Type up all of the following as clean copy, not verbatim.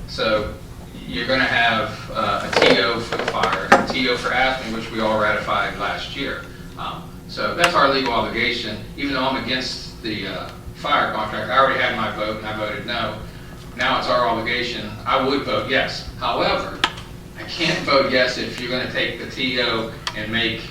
So you're going to have a TO for the fire, a TO for AFSCME, which we all ratified last year. So that's our legal obligation. Even though I'm against the fire contract, I already had my vote and I voted no. Now it's our obligation. I would vote yes. However, I can't vote yes if you're going to take the TO and make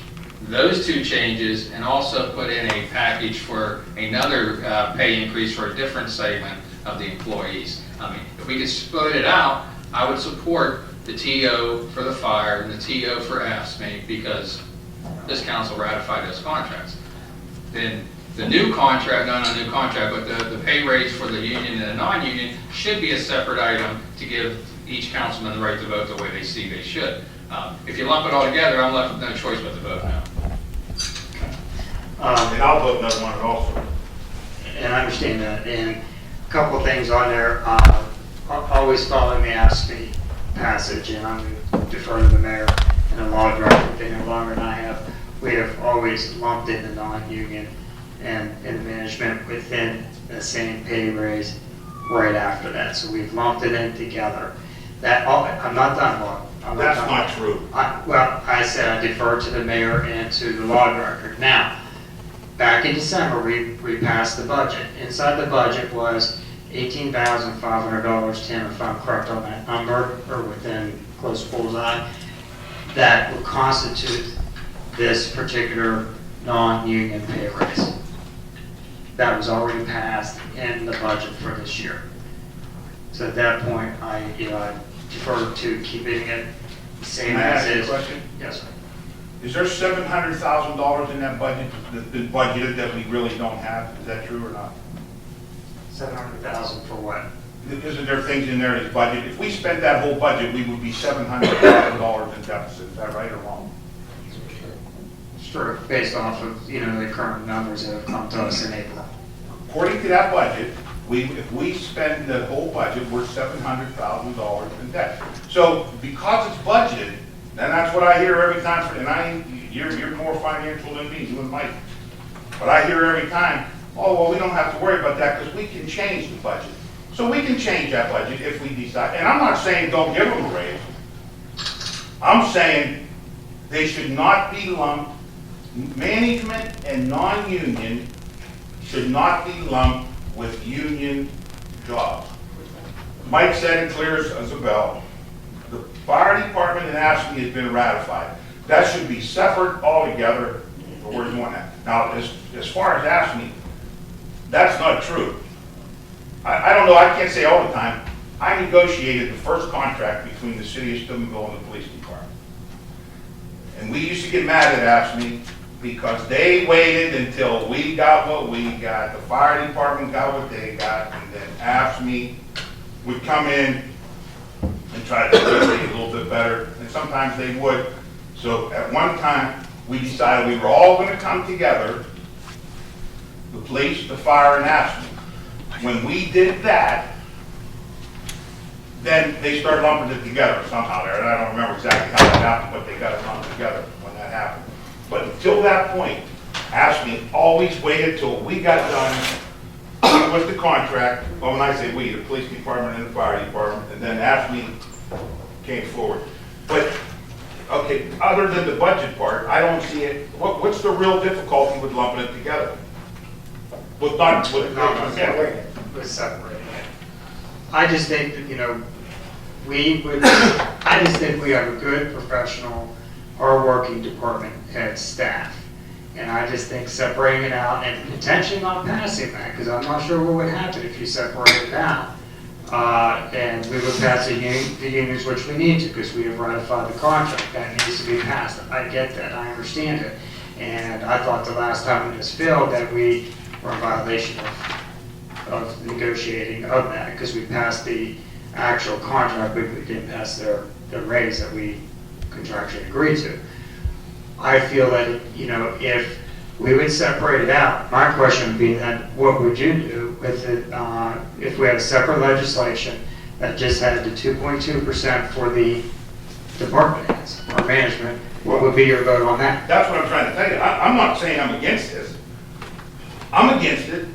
those two changes and also put in a package for another pay increase for a different segment of the employees. I mean, if we could split it out, I would support the TO for the fire and the TO for AFSCME because this council ratified those contracts. Then the new contract, not a new contract, but the pay raise for the union and the non-union should be a separate item to give each councilman the right to vote the way they see they should. If you lump it all together, I'm left with no choice but to vote no. And I'll vote no on it also. And I understand that. And a couple things on there. Always following the AFSCME passage, and I'm going to defer to the mayor and the law director been here longer than I have. We have always lumped in the non-union and management within the same pay raise right after that. So we've lumped it in together. I'm not done, Bob. That's not true. I said I defer to the mayor and to the law director. Now, back in December, we passed the budget. Inside the budget was $18,500, Tim, if I'm correct on that number, or within close bullseye, that would constitute this particular non-union pay raise. That was already passed in the budget for this year. So at that point, I defer to keeping it the same Can I as ask you a is. question? Yes, sir. Is there $700,000 in that budget, the budget that we really don't have? Is that true or not? 700,000 for what? Isn't there things in there that's budget? If we spent that whole budget, we would be $700,000 in deficit. Is that right or wrong? It's true, based off of, the current numbers that have come to us in April. According to that budget, if we spend the whole budget, we're $700,000 in debt. So because it's budgeted, and that's what I hear every time, you're more financial than me, you and Mike. But I hear every time, oh, well, we don't have to worry about that because we can change the budget. So we can change that budget if we decide. And I'm not saying don't give them a raise. I'm saying they should not be lumped. Management and non-union should not be lumped with union jobs. Mike said it clear as a bell. The fire department and AFSCME has been ratified. That should be separate altogether, but we're doing that. Now, as far as AFSCME, that's not true. I don't know, I can't say all the time. I negotiated the first contract between the city of Steubenville and the police department. And we used to get mad at AFSCME because they waited until we got what we got, the fire department got what they got, and then AFSCME would come in and try to negotiate a little bit better, and sometimes they would. So at one time, we decided we were all going to come together, the police, the fire, and AFSCME. When we did that, then they started lumping it together somehow there, and I don't remember exactly how that happened, but they got it lumped together when that happened. But until that point, AFSCME always waited till we got done with the contract. Well, when I say we, the police department and the fire department, and then AFSCME came forward. But, okay, other than the budget part, I don't see it. What's the real difficulty with lumping it together? With not, With separating it. I just think that, I just think we have a good professional, hardworking department head staff. And I just think separating it out and potentially not passing that, because I'm not sure what would happen if you separate it out. And we would pass the unions, which we need to, because we have ratified the contract. That needs to be passed. I get that. I understand it. And I thought the last time it was failed that we were in violation of negotiating of that, because we passed the actual contract, but we didn't pass the raise that we contractually agreed to. I feel that, if we would separate it out, my question would be then, what would you do with it if we had a separate legislation that just had the 2.2% for the department heads or management? What would be your vote on that? That's what I'm trying to tell you. I'm not saying I'm against this. I'm against it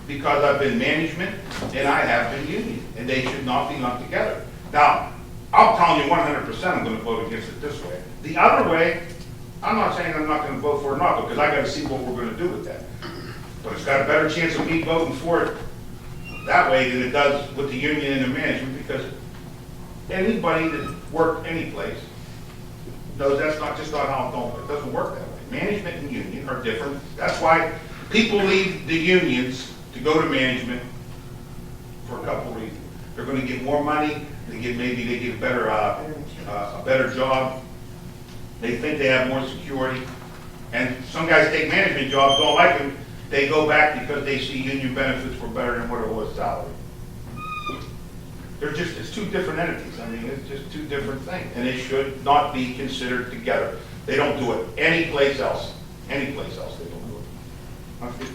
because I've been management and I have been union, and they should not be lumped together. Now, I'm telling you 100% I'm gonna vote against it this way. The other way, I'm not saying I'm not gonna vote for it or not, because I gotta see what we're gonna do with that. But it's got a better chance of me voting for it that way than it does with the union and the management, because anybody that worked any place knows that's not just not how it doesn't work that way. Management and union are different. That's why people leave the unions to go to management for a couple reasons. They're gonna get more money, maybe they get a better job. They think they have more security. And some guys take management jobs, don't like them, they go back because they see union benefits were better than what it was salary. It's two different entities. I mean, it's just two different things. And they should not be considered together. They don't do it anyplace else. Anyplace else they don't do it. That's good.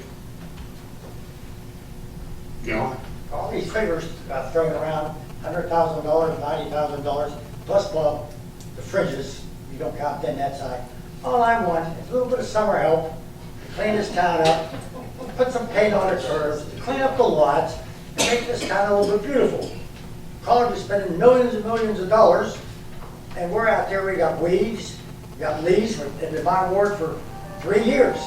Yeah. All these figures thrown around, $100,000, $90,000, plus the fringes, you don't count them that side. All I want is a little bit of summer help to clean this town up, put some paint on the curves, clean up the lots, and make this town a little bit beautiful. College is spending millions and millions of dollars, and we're out there, we got weeds, we got leaves in my ward for 3 years.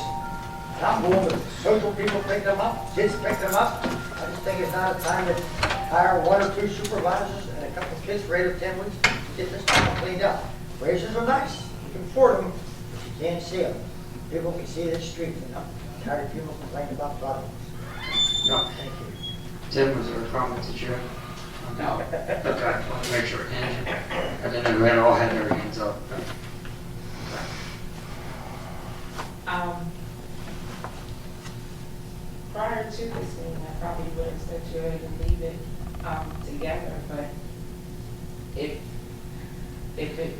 And I'm going to social people pick them up, kids pick them up. I just think it's not a time to hire 1 or 2 supervisors and a couple of kids for 8 or 10 weeks to get this town cleaned up. Wages are nice, you can afford them, but you can't see them. People can see the street, and I'm tired of people complaining about potholes. No. Thank you. Tim, was there a comment that you had? No. Okay, I want to make sure. Andrew? I didn't know we had all had their hands up. Okay. Prior to this meeting, I probably would have said you and leave it together, but if it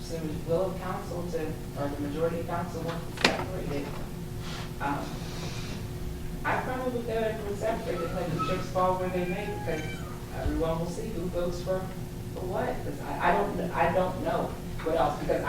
so the will of council to, or the majority of council wants to separate it, I probably would go ahead and separate it, let the chips fall where they may, because everyone will see who votes for what, because I don't know what else, because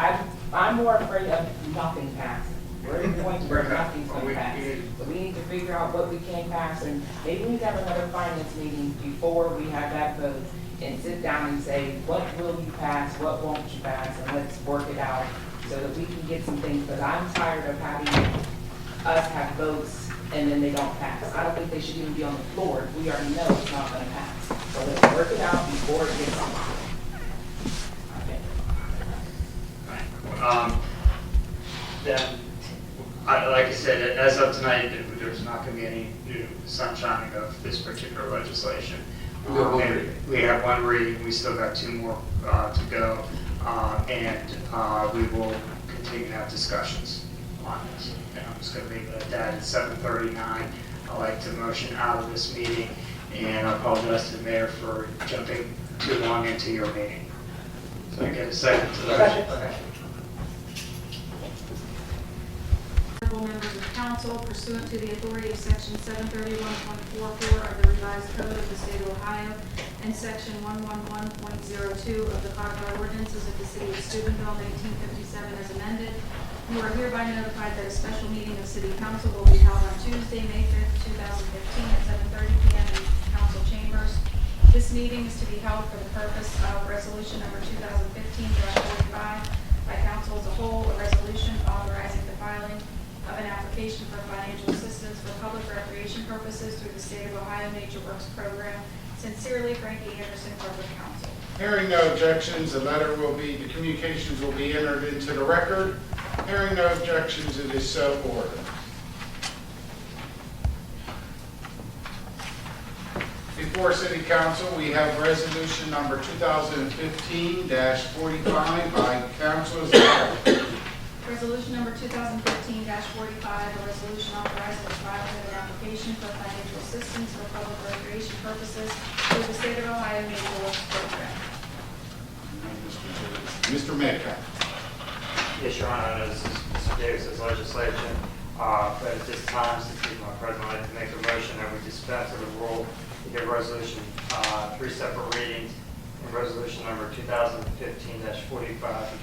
I'm more afraid of nothing passing. We're at the point where nothing's going to pass. So we need to figure out what we can pass, and maybe we need to have another finance meeting before we have that vote, and sit down and say, what will you pass, what won't you pass, and let's work it out so that we can get some things, because I'm tired of having us have votes and then they don't pass. I don't think they should even be on the floor. We already know it's not going to pass. So let's work it out before it gets on. Okay. Then, like I said, as of tonight, there's not going to be any new sunshining of this particular legislation. We have one reading. We have 1 reading, we still got 2 more to go, and we will continue to have discussions on this. And I'm just going to leave it at that. It's 7:39. I'd like to motion out of this meeting, and I apologize to the mayor for jumping too long into your meeting. So I get a second to that. Honorable members of council, pursuant to the authority of section 731.44 of the revised code of the state of Ohio and section 111.02 of the codified ordinances of the city of Steubenville, 1957 as amended, you are hereby notified that a special meeting of city council will be held on Tuesday, May 5th, 2015 at 7:30 p.m. in council chambers. This meeting is to be held for the purpose of resolution number 2015-45 by council as a whole, a resolution authorizing the filing of an application for financial assistance for public recreation purposes through the State of Ohio Nature Works Program. Sincerely, Frankie Anderson, Corporate Counsel. Hearing no objections, the communications will be entered into the record. Hearing no objections, it is so ordered. Before City Council, we have resolution number 2015-45 by councilors. Resolution number 2015-45, a resolution authorizing the filing of an application for financial assistance for public recreation purposes through the State of Ohio Nature Works Program. Mr. Metcalf. Yes, Your Honor, I know this is Mr. Davis's legislation, but at this time, since he's not present, I'd like to make a motion that we dispense with the rule to give resolution 3 separate readings, and resolution number 2015-45 be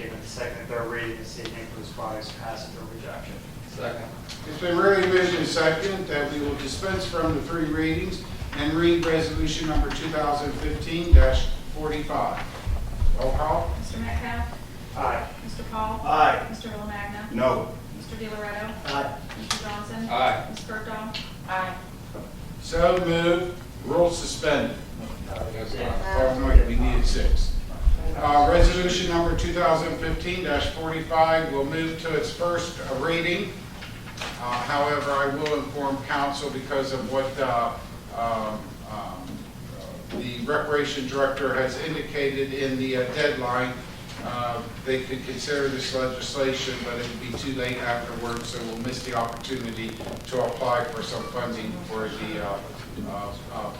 given the second and third reading this evening for this body's passage or rejection. Second. It's been really moved and second that we will dispense from the 3 readings and read resolution number 2015-45. Roll call. Mr. Metcalf? Aye. Mr. Paul? Aye. Mr. Romagna? No. Mr. DiLoretto? Aye. Mr. Johnson? Aye. Ms. Bertha? Aye. So moved. Rules suspended. Oh, no, we needed 6. Resolution number 2015-45 will move to its first reading. However, I will inform council because of what the Recreation Director has indicated in the deadline. They could consider this legislation, but it would be too late afterwards, so we'll miss the opportunity to apply for some funding for the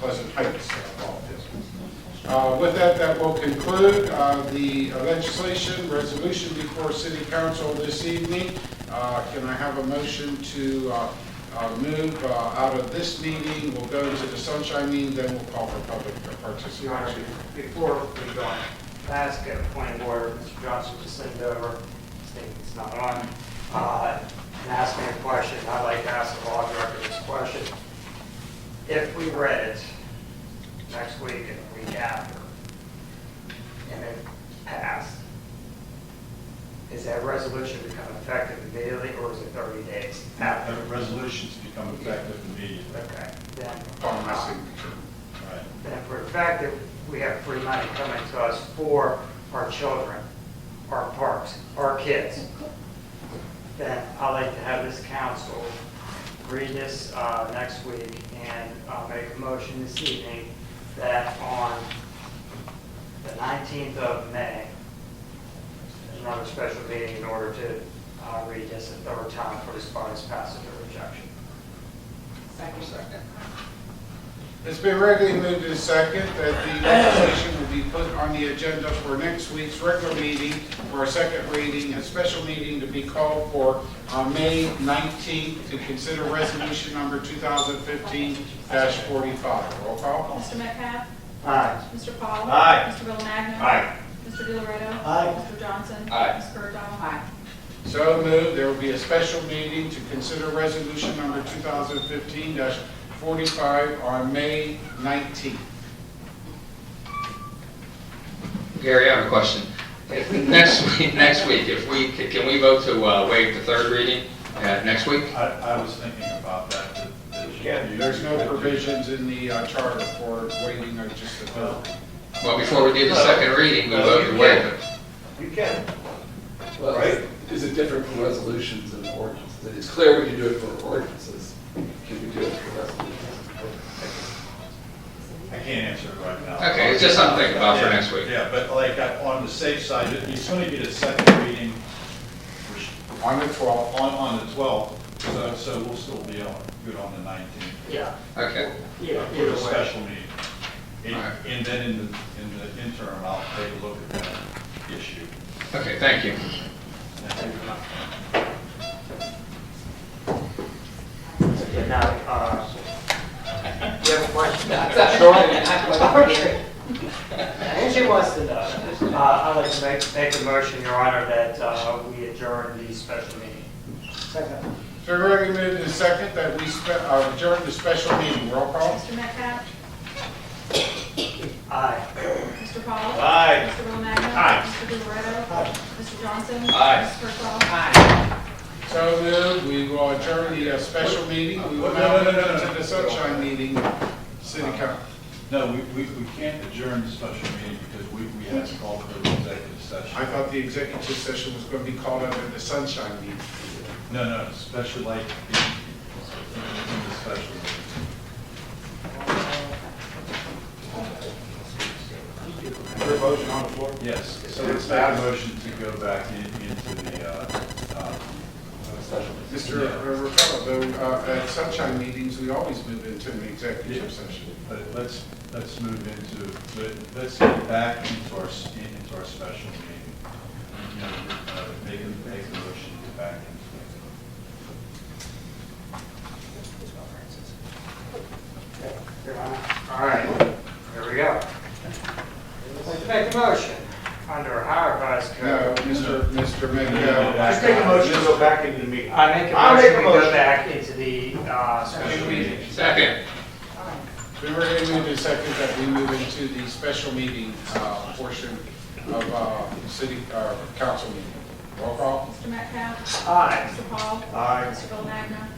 Pleasant Heights ball field. With that, that will conclude the legislation resolution before City Council this evening. Can I have a motion to move out of this meeting? We'll go to the sunshine meeting, then we'll call for public Your Honor, participation. before we go on, ask a point of order, Mr. Johnson just sent over, statement's not on, and ask me a question. I'd like to ask the law director this question. If we read it next week and the week after, and it passed, is that resolution become effective immediately, or is it 30 days? The resolutions become effective immediately. Okay, then. Upon my signature. Right. Then for the fact that we have free money coming to us for our children, our parks, our kids, then I'd like to have this council read this next week and make a motion this evening that on the 19th of May, there's another special meeting in order to read this a third time for this body's passage or rejection. Second. It's been regularly moved in second that the legislation will be put on the agenda for next week's regular meeting for a second reading, a special meeting to be called for May 19th to consider resolution number 2015-45. Roll call. Mr. Metcalf? Aye. Mr. Paul? Aye. Mr. Romagna? Aye. Mr. DiLoretto? Aye. Mr. Johnson? Aye. Ms. Bertha? Aye. So moved. There will be a special meeting to consider resolution number 2015-45 on May 19th. Gary, I have a question. Next week, if we, can we vote to waive the 3rd reading next week? I was thinking about that. There's no provisions in the charter for waiving of just the third. Well, before we do the 2nd reading, we vote to waive it. You can. Well, Right. is it different from resolutions and ordinances? It's clear we can do it for ordinances. Can we do it for resolutions? I can't answer it right now. Okay, it's just something to think about for Yeah, next week. Yeah, but like on the safe side, it's going to get a 2nd reading On the 12th. on the 12th, so we'll still be good on the 19th. Yeah. Okay. Yeah, For either the way. special meeting. Alright. And then in the interim, I'll take a look at that issue. Okay, thank you. Yeah, now, you have a question? Okay. Angie wants to know. I'd like to make a motion, Your Honor, that we adjourn the special meeting. Second. So we're already moved in second that we adjourn the special meeting. Roll call. Mr. Metcalf? Aye. Mr. Paul? Aye. Mr. Romagna? Aye. Mr. DiLoretto? Aye. Mr. Johnson? Aye. Ms. Bertha? Aye. So moved. We will adjourn the special meeting. We will No, now no, no, move no, into no. the sunshine meeting, city council. No, we can't adjourn the special meeting because we have to call for the executive session. I thought the executive session was going to be called under the sunshine meeting. No, special like in the special meeting. Is there a motion on the floor? Yes, so it's that motion to go back into the Special. Mr. Ravello, though, at sunshine meetings, we always move into an executive session. But let's move into, let's get back into our special meeting. You know, make a motion to get back into Your Honor. All right, here we go. I'd like to make a motion under Ohio Revised No, Code. Mr. Mayor. Just take a motion to go back into the meeting. I make a I'll make motion a we go motion. back into the special meeting. Second. We were going to move in second that we move into the special meeting portion of city council meeting. Roll call. Mr. Metcalf? Aye. Mr. Paul? Aye. Mr. Villagna?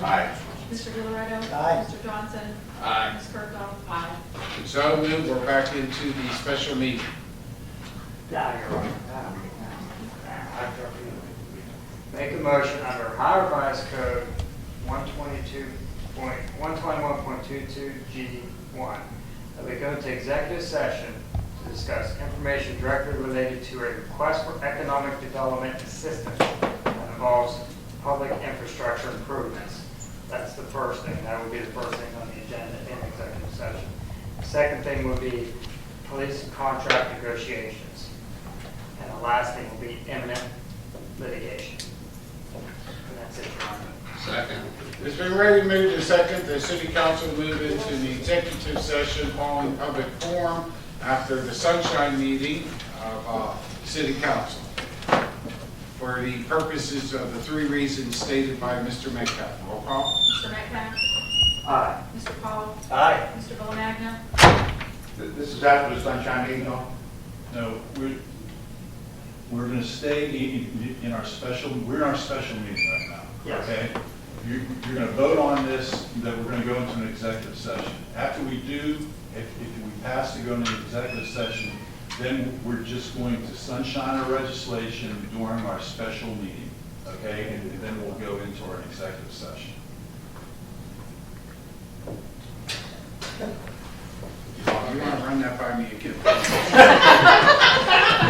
Aye. Mr. DeLoretto? Aye. Mr. Johnson? Aye. Ms. Kirkhoff? Aye. So moved, we're back into the special meeting. Yeah, you're right. Make a motion under Ohio Revised Code 121.22G1 that we go into executive session to discuss information directly related to a request for economic development assistance that involves public infrastructure improvements. That's the first thing. That would be the first thing on the agenda in executive session. Second thing would be police contract negotiations. And the last thing will be imminent litigation. And that's it, Your Honor. Second. It's been ready moved and second. The city council move into the executive session following public forum after the sunshine meeting of city council for the purposes of the three reasons stated by Mr. Metcalf. Roll call. Mr. Metcalf? Aye. Mr. Paul? Aye. Mr. Villagna? This is after the sunshine meeting, though? No, we're going to stay in our special, we're in our special meeting right now. Yes. Okay? You're going to vote on this, that we're going to go into an executive session. After we do, if we pass to go into an executive session, then we're just going to sunshine our legislation during our special meeting, okay? And then we'll go into our executive session. You want to run that by me again?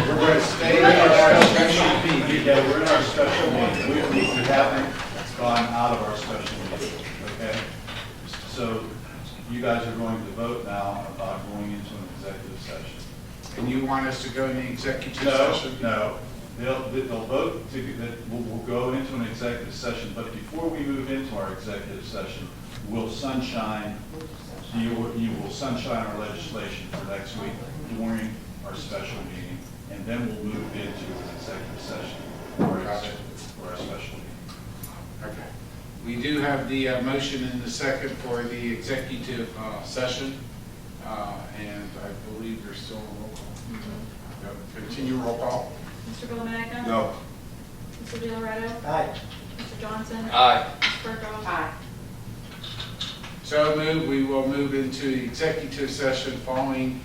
We're going to stay in our special meeting. Yeah, we're in our special meeting. We haven't gone out of our special meeting, okay? So you guys are going to vote now about going into an executive session. And you want us to go in the executive No, session? no. They'll vote that we'll go into an executive session, but before we move into our executive session, we'll sunshine, you will sunshine our legislation for next week during our special meeting, and then we'll move into an executive session for our special meeting. Okay. We do have the motion and the second for the executive session, and I believe there's still a roll call. Yep. Continue roll call. Mr. Villagna? No. Mr. DeLoretto? Aye. Mr. Johnson? Aye. Ms. Kirkhoff? Aye. So moved, we will move into the executive session following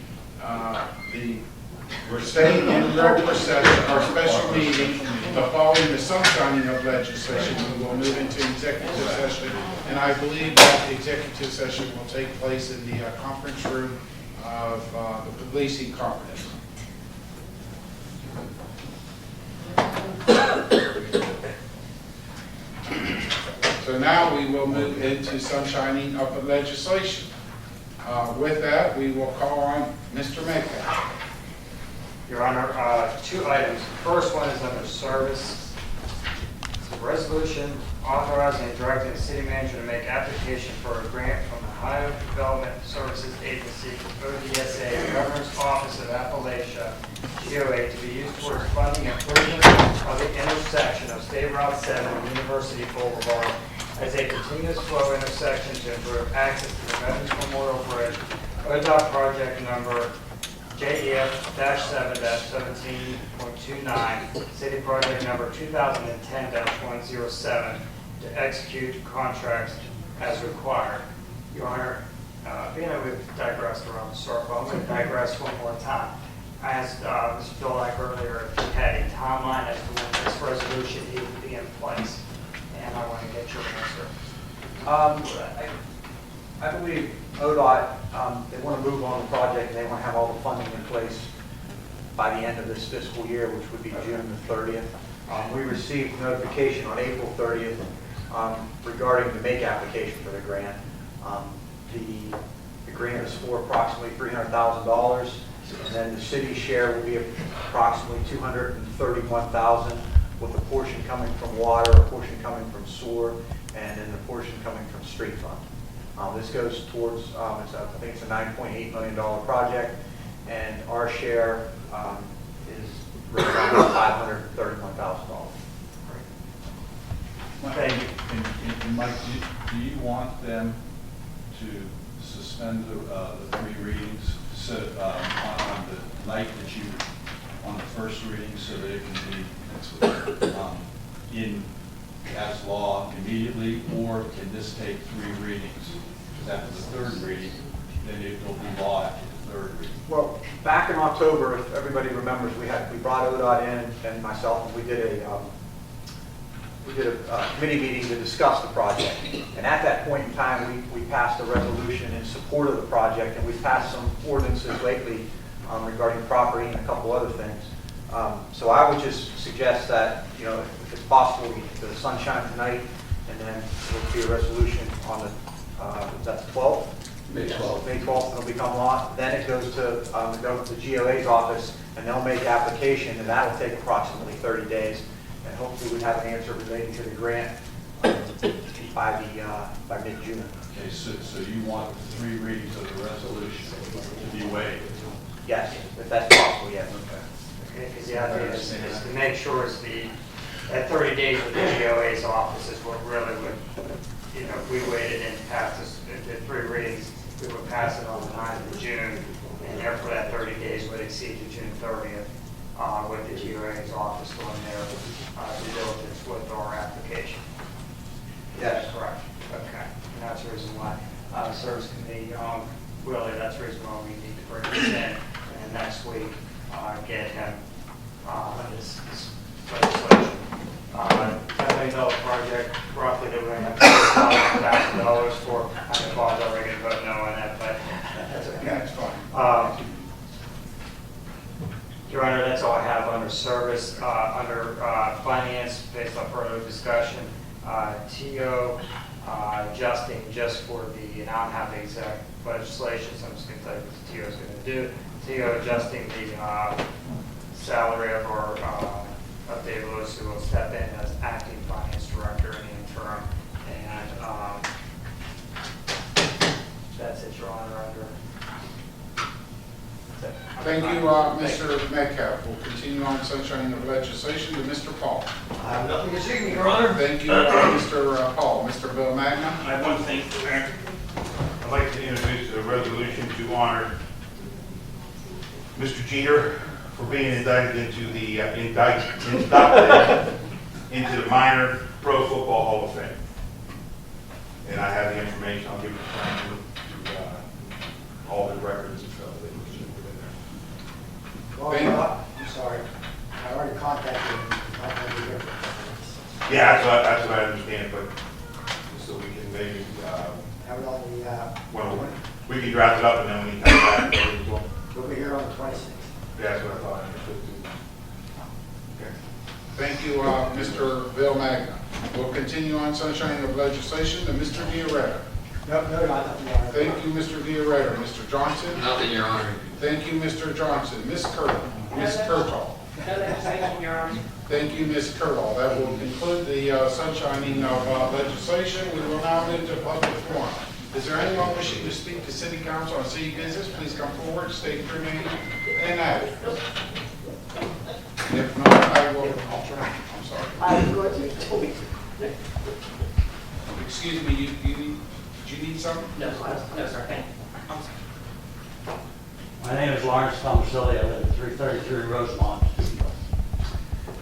we're staying in regular session, our special meeting, but following the sunshining of legislation, we will move into executive session. And I believe that the executive session will take place in the conference room of the policing conference. So now we will move into sunshining of the legislation. With that, we will call on Mr. Metcalf. Your Honor, two items. The first one is under service. It's a resolution authorizing and directing the city manager to make application for a grant from the Ohio Development Services Agency, ODSA, Governor's Office of Appalachia, GOA, to be used towards funding improvement of the intersection of State Route 7 and University Boulevard as a continuous flow intersection to improve access to the Veterans Memorial Bridge, ODOT project number JEF-7-17.29, city project number 2010-107, to execute contracts as required. Your Honor, being that we've digressed around the circle, I'm going to digress one more time. I asked Mr. Dolack earlier if he had a timeline as to when this resolution needed to be in place, and I want to get your answer. I believe ODOT, they want to move on the project and they want to have all the funding in place by the end of this fiscal year, which would be June the 30th. We received notification on April 30th regarding the make application for the grant. The grant is for approximately $300,000, and then the city's share will be approximately $231,000, with a portion coming from water, a portion coming from sewer, and then the portion coming from street fund. This goes towards, I think it's a $9.8 million project, and our share right around $531,000. Thank you. And Mike, do you want them to suspend the 3 readings so, on the night that you, on the first reading, so that it can be in as law immediately, or can this take 3 readings? Because after the 3rd reading, then it will be law after the 3rd reading. Well, back in October, if everybody remembers, we brought ODOT in and myself, and we did a committee meeting to discuss the project. And at that point in time, we passed a resolution in support of the project, and we've passed some ordinances lately regarding property and a couple other things. So I would just suggest that, you know, if it's possible, we get the sunshine tonight, and then there'll be a resolution on the, that's 12th? May 12th. May 12th, it'll become law. Then it goes to the GOA's office, and they'll make application, and that'll take approximately 30 days. And hopefully we'd have an answer relating to the grant by mid-June. Okay, so you want the 3 readings of the resolution to be waived? Yes, if that's possible, yes. Okay. Because the idea is to make sure that 30 days with the GOA's office is what really would, you know, if we waited and passed this, the 3 readings, we would pass it on the 9th of June, and therefore that 30 days would exceed to June 30th with the GOA's office doing their due diligence with our application. Yes. Correct. Okay. And that's the reason why Service Committee, really, that's the reason why we need to bring this in, and next week get him this legislation. $10 million project, roughly, that we're going to have $1,000 for. I can apologize, we're going to vote no on that, but that's okay. Yeah, it's fine. Your Honor, that's all I have under service. Under finance, based on further discussion, TO adjusting just for the, and I don't have the exact legislation, so I'm just going to tell you what the TO is going to do. TO adjusting the salary of our of Dave Lewis, who will step in as acting finance director in the interim, and that's it, Your Honor. Under. Thank you, Mr. Metcalf. We'll continue on sunshine of legislation to Mr. Paul. I have nothing this evening, Your Honor. Thank you, Mr. Paul. Mr. Bill Magna. I have one thing, Mayor. I'd like to introduce a resolution to honor Mr. Jeter for being inducted into the minor pro football Hall of Fame. And I have the information. I'll give it to all the records and stuff that was within there. I'm sorry, I already contacted him. Yeah, that's what I understand, but just so we can maybe, Have it on the, well, we can draft it up and then when he comes back, we'll be here on the 26th. that's what I thought I understood too. Okay. Thank you, Mr. Bill Magna. We'll continue on sunshine of legislation to Mr. Diaretta. No, nothing, Your Honor. Thank you, Mr. Diaretta. Mr. Johnson? Nothing, Your Honor. Thank you, Mr. Johnson. Ms. Curtin? Ms. Curtall? No legislation, Your Honor. Thank you, Ms. Curtall. That will conclude the sunshining of legislation. We will now move to public forum. Is there anyone wishing to speak to City Council on city business? Please come forward, state your name and address. If not, I will, I'm sorry. I'm going to. Excuse me, did you need something? No, sir, thank you. My name is Lawrence Tomaselli. I live at 333 Rosemont.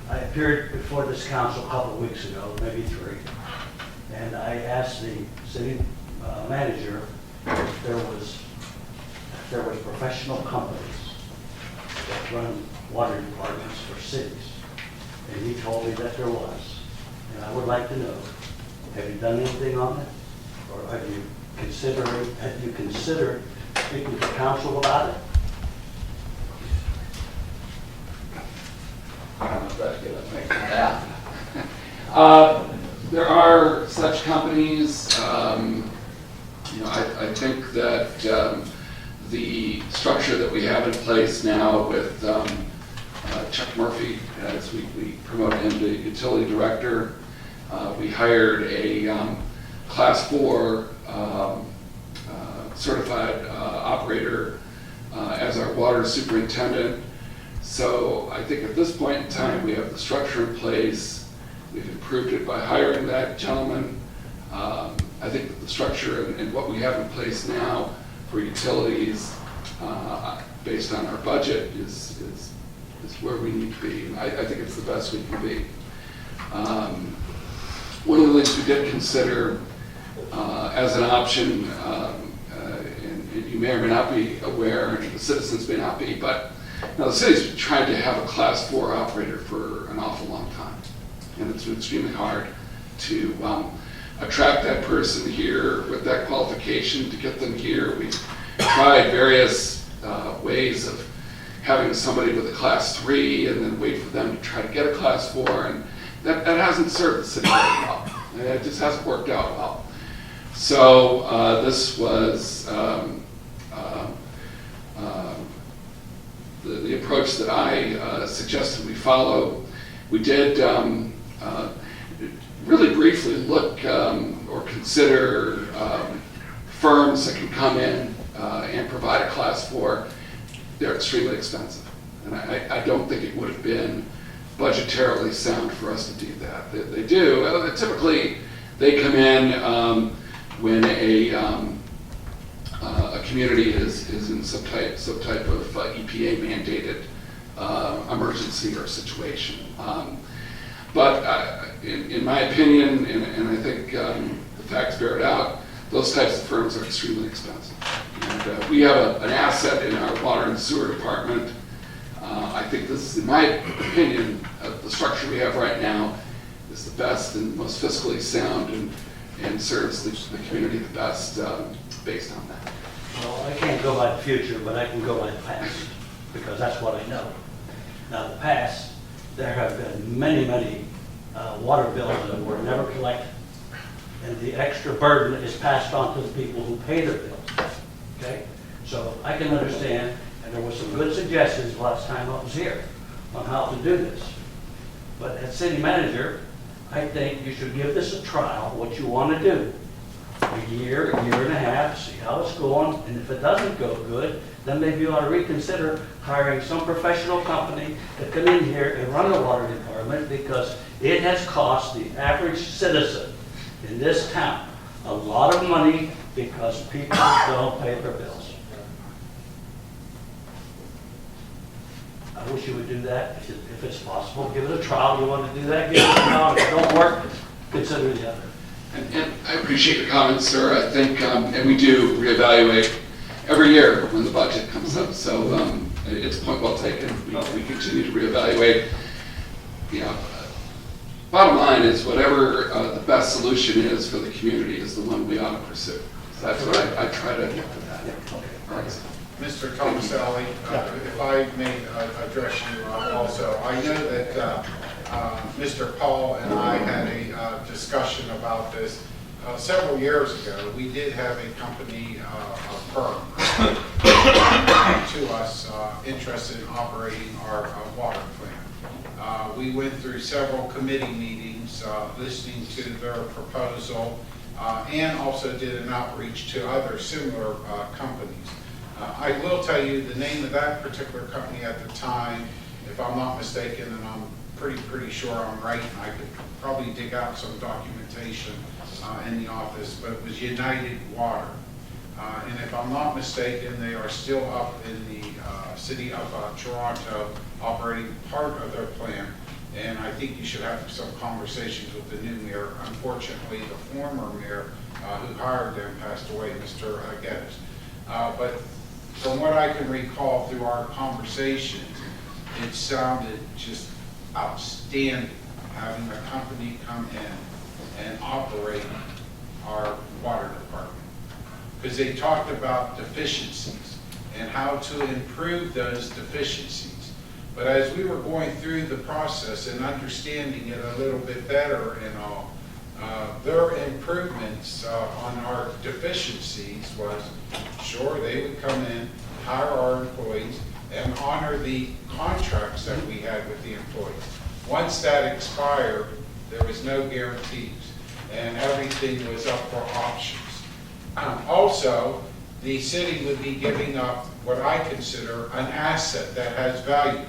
I appeared before this council a couple of weeks ago, maybe 3, and I asked the city manager if there was professional companies that run water departments for cities, and he told me that there was. And I would like to know, have you done anything on it, or have you considered speaking to council about it? There are such companies. I think that the structure that we have in place now with Chuck Murphy, as we promoted him to utility director, we hired a Class 4 certified operator as our water superintendent. So I think at this point in time, we have the structure in place. We've improved it by hiring that gentleman. I think that the structure and what we have in place now for utilities, based on our budget, is where we need to be. I think it's the best we can be. One of the things we did consider as an option, and you may or may not be aware, and the citizens may not be, but the city's tried to have a Class 4 operator for an awful long time. And it's been extremely hard to attract that person here with that qualification, to get them here. We've tried various ways of having somebody with a Class 3 and then wait for them to try to get a Class 4, and that hasn't served the city very well. And it just hasn't worked out well. So this was the approach that I suggested we follow. We did really briefly look or consider firms that can come in and provide a Class 4. They're extremely expensive, and I don't think it would have been budgetarily sound for us to do that. They do. Typically, they come in when a community is in some type of EPA mandated emergency or situation. But in my opinion, and I think the facts bear it out, those types of firms are extremely expensive. And we have an asset in our water and sewer department. I think this, in my opinion, the structure we have right now is the best and most fiscally sound and serves the community the best based on that. Well, I can't go by the future, but I can go by the past, because that's what I know. Now, the past, there have been many, many water bills that were never collected, and the extra burden is passed on to the people who pay their bills, okay? So I can understand, and there were some good suggestions last time I was here on how to do this. But as city manager, I think you should give this a trial, what you want to do. A year and a half, see how it's going, and if it doesn't go good, then maybe you ought to reconsider hiring some professional company to come in here and run the water department, because it has cost the average citizen in this town a lot of money because people don't pay their bills. I wish you would do that if it's possible. Give it a trial. You want to do that, give it a trial. If it don't work, consider the other. And I appreciate your comments, sir. I think, and we do reevaluate every year when the budget comes up. So it's a point well taken. We continue to reevaluate. You know, bottom line is whatever the best solution is for the community is the one we ought to pursue. So that's what I try to get to that. All right. Mr. Tomaselli, if I may address you also, I know that Mr. Paul and I had a discussion about this several years ago. We did have a company, a firm, to us interested in operating our water plant. We went through several committee meetings listening to their proposal and also did an outreach to other similar companies. I will tell you the name of that particular company at the time, if I'm not mistaken, and I'm pretty sure I'm right, and I could probably dig out some documentation in the office, but it was United Water. And if I'm not mistaken, they are still up in the city of Toronto operating part of their plant. And I think you should have some conversations with the new mayor. Unfortunately, the former mayor who hired them passed away, Mr. Geddes. But from what I can recall through our conversations, it sounded just outstanding having a company come in and operate our water department. Because they talked about deficiencies and how to improve those deficiencies. But as we were going through the process and understanding it a little bit better and all, their improvements on our deficiencies was, sure, they would come in, hire our employees, and honor the contracts that we had with the employees. Once that expired, there was no guarantees, and everything was up for options. Also, the city would be giving up what I consider an asset that has value.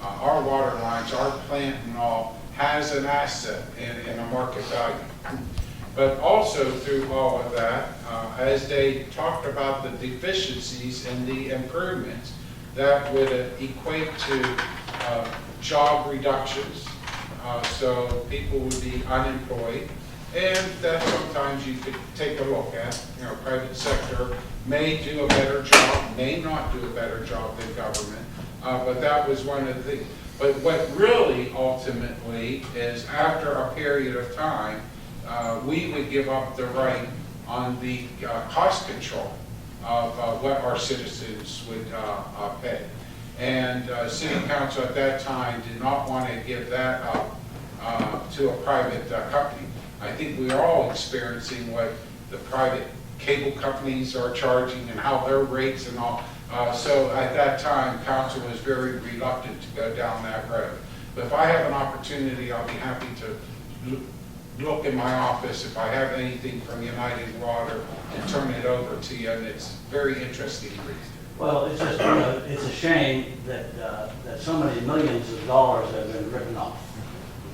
our water lines, our plant and all, has an asset in a market value. But also through all of that, as they talked about the deficiencies and the improvements, that would equate to job reductions, so people would be unemployed, and that sometimes you could take a look at. Private sector may do a better job, may not do a better job than government, but that was one of the things. But what really ultimately is, after a period of time, we would give up the right on the cost control of what our citizens would pay. And City Council at that time did not want to give that up to a private company. I think we are all experiencing what the private cable companies are charging and how their rates and all. So at that time, Council was very reluctant to go down that road. But if I have an opportunity, I'll be happy to look in my office if I have anything from United Water and turn it over to you, and it's very interesting to read. Well, it's just, it's a shame that, that so many millions of dollars have been written off,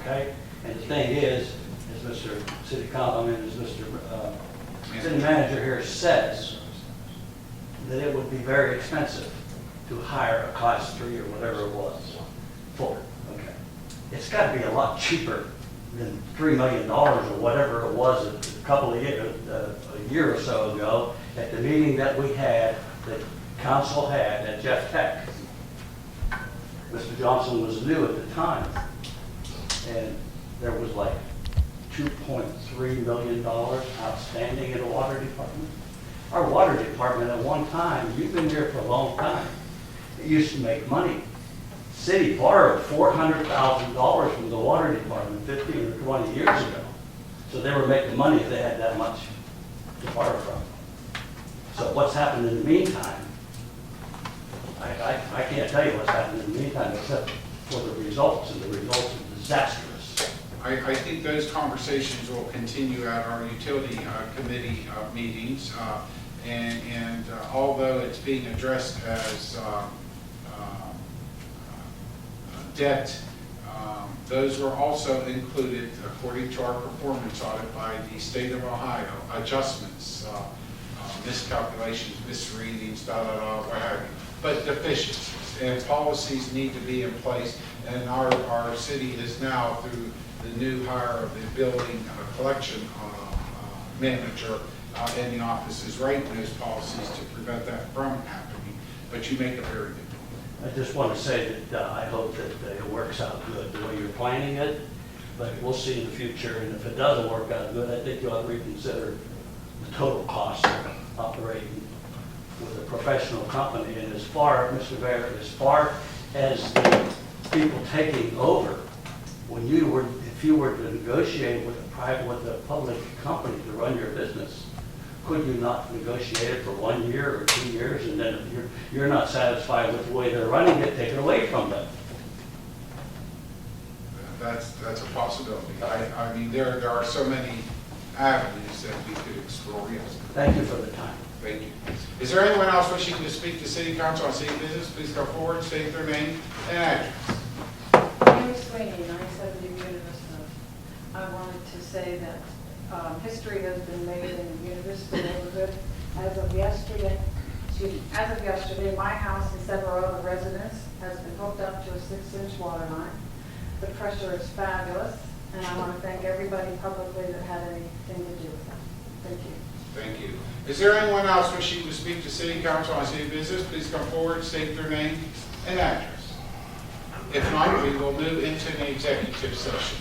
okay? And the thing is, as Mr. City Council, as Mr. City Manager here says, that it would be very expensive to hire a Class 3 or whatever it was for, okay? It's got to be a lot cheaper than $3 million or whatever it was a couple of years, a year or so ago, at the meeting that we had, that Council had at Jeff Tech. Mr. Johnson was new at the time, and there was like $2.3 million outstanding in the water department. Our water department at one time, you've been here for a long time, it used to make money. City borrowed $400,000 from the water department 15 or 20 years ago. So they were making money if they had that much to borrow from. So what's happened in the meantime, I can't tell you what's happened in the meantime except for the results, and the results are disastrous. I think those conversations will continue at our utility committee meetings, and although it's being addressed as debt, those were also included, according to our performance audit by the state of Ohio, adjustments, miscalculations, misreadings, what have you, but deficiencies. And policies need to be in place, and our city is now, through the new hire of the building collection manager in the office, is writing those policies to prevent that from happening. But you make a very good point. I just want to say that I hope that it works out good the way you're planning it, but we'll see in the future. And if it doesn't work out good, I think you ought to reconsider the total cost of operating with a professional company. And as far, Mr. Mayor, as far as the people taking over, when you were, if you were to negotiate with a public company to run your business, could you not negotiate it for 1 year or 2 years, and then if you're not satisfied with the way they're running it, take it away from them? That's a possibility. I mean, there are so many avenues that we could explore. Yes. Thank you for the time. Thank you. Is there anyone else wishing to speak to City Council on city business? Please come forward, state their name and address. Mary Sweeney, 970 University. I wanted to say that history has been made in the University neighborhood. As of yesterday, my house and several other residents has been hooked up to a 6-inch water line. The pressure is fabulous, and I want to thank everybody publicly that had anything to do with that. Thank you. Thank you. Is there anyone else wishing to speak to City Council on city business? Please come forward, state their name and address. If not, we will move into an executive session.